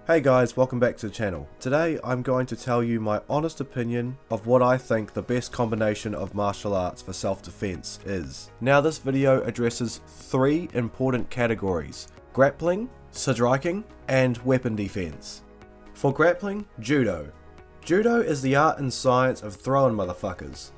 Hey guys, welcome back to the channel. Today I'm going to tell you my honest opinion of what I think the best combination of martial arts for self-defense is. Now this video addresses three important categories: grappling, striking, and weapon defense. For grappling, Judo. Judo is the art and science of throwing motherfuckers.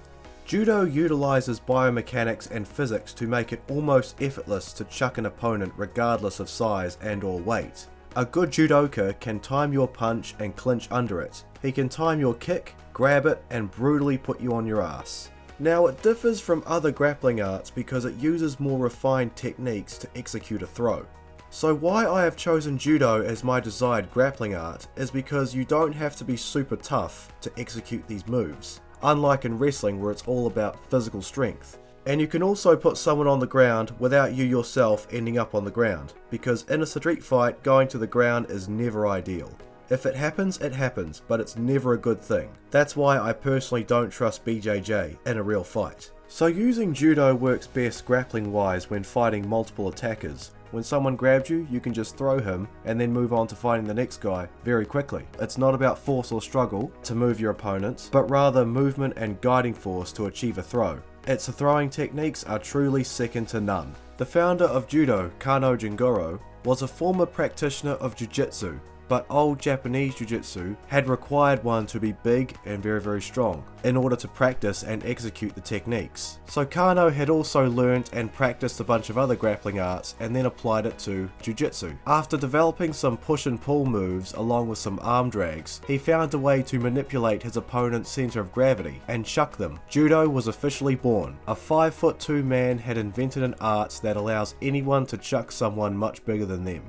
Judo utilizes biomechanics and physics to make it almost effortless to chuck an opponent regardless of size and or weight. A good judoka can time your punch and clinch under it. He can time your kick, grab it, and brutally put you on your ass. Now it differs from other grappling arts because it uses more refined techniques to execute a throw. So why I have chosen Judo as my desired grappling art is because you don't have to be super tough to execute these moves, unlike in wrestling where it's all about physical strength. And you can also put someone on the ground without you yourself ending up on the ground, because in a street fight, going to the ground is never ideal. If it happens, but it's never a good thing. That's why I personally don't trust BJJ in a real fight. So using Judo works best grappling wise when fighting multiple attackers. When someone grabs you, you can just throw him and then move on to fighting the next guy very quickly. It's not about force or struggle to move your opponents, but rather movement and guiding force to achieve a throw. Its throwing techniques are truly second to none. The founder of Judo, Kano Jingoro, was a former practitioner of Jiu-Jitsu, but old Japanese Jiu-Jitsu had required one to be big and very strong in order to practice and execute the techniques. So Kano had also learnt and practiced a bunch of other grappling arts and then applied it to Jiu-Jitsu. After developing some push and pull moves along with some arm drags, he found a way to manipulate his opponent's center of gravity and chuck them. Judo was officially born. A 5'2" man had invented an art that allows anyone to chuck someone much bigger than them.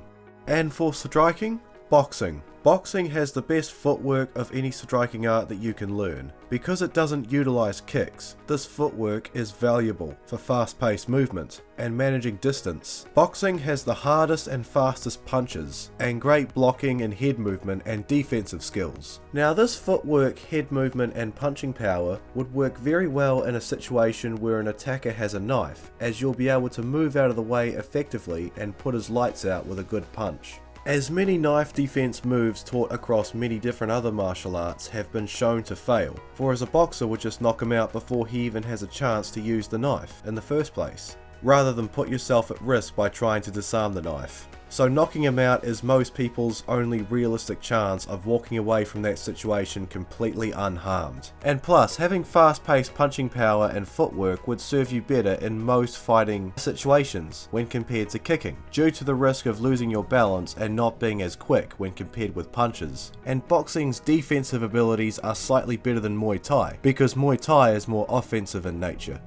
And for striking, boxing. Boxing has the best footwork of any striking art that you can learn. Because it doesn't utilize kicks, this footwork is valuable for fast-paced movement and managing distance. Boxing has the hardest and fastest punches, and great blocking and head movement and defensive skills. Now this footwork, head movement and punching power would work very well in a situation where an attacker has a knife, as you'll be able to move out of the way effectively and put his lights out with a good punch. As many knife defense moves taught across many different other martial arts have been shown to fail, for as a boxer would just knock him out before he even has a chance to use the knife in the first place, rather than put yourself at risk by trying to disarm the knife. So knocking him out is most people's only realistic chance of walking away from that situation completely unharmed. And plus, having fast-paced punching power and footwork would serve you better in most fighting situations when compared to kicking, due to the risk of losing your balance and not being as quick when compared with punches. And boxing's defensive abilities are slightly better than Muay Thai, because Muay Thai is more offensive in nature.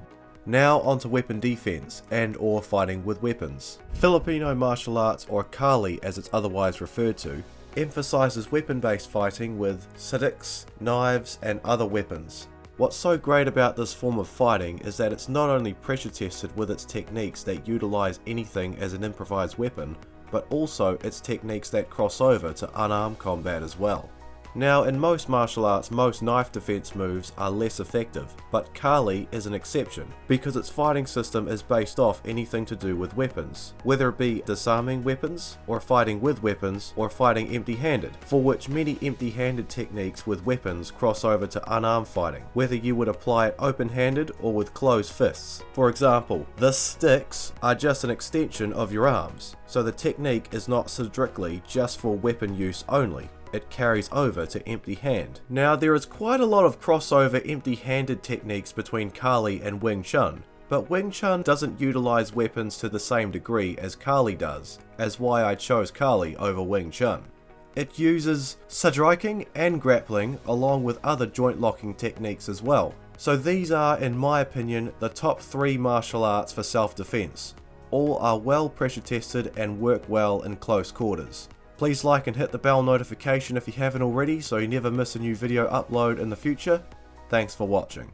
Now onto weapon defense and or fighting with weapons. Filipino martial arts, or Kali as it's otherwise referred to, emphasizes weapon-based fighting with sticks, knives and other weapons. What's so great about this form of fighting is that it's not only pressure tested with its techniques that utilize anything as an improvised weapon, but also its techniques that cross over to unarmed combat as well. Now in most martial arts, most knife defense moves are less effective, but Kali is an exception because its fighting system is based off anything to do with weapons, whether it be disarming weapons, or fighting with weapons, or fighting empty-handed, for which many empty-handed techniques with weapons cross over to unarmed fighting, whether you would apply it open-handed or with closed fists. For example, the sticks are just an extension of your arms, so the technique is not strictly just for weapon use only. It carries over to empty hand. Now there is quite a lot of crossover empty-handed techniques between Kali and Wing Chun, but Wing Chun doesn't utilize weapons to the same degree as Kali does, as why I chose Kali over Wing Chun. It uses striking and grappling along with other joint locking techniques as well. So these are, in my opinion, the top 3 martial arts for self-defense. All are well pressure tested and work well in close quarters. Please like and hit the bell notification if you haven't already so you never miss a new video upload in the future. Thanks for watching.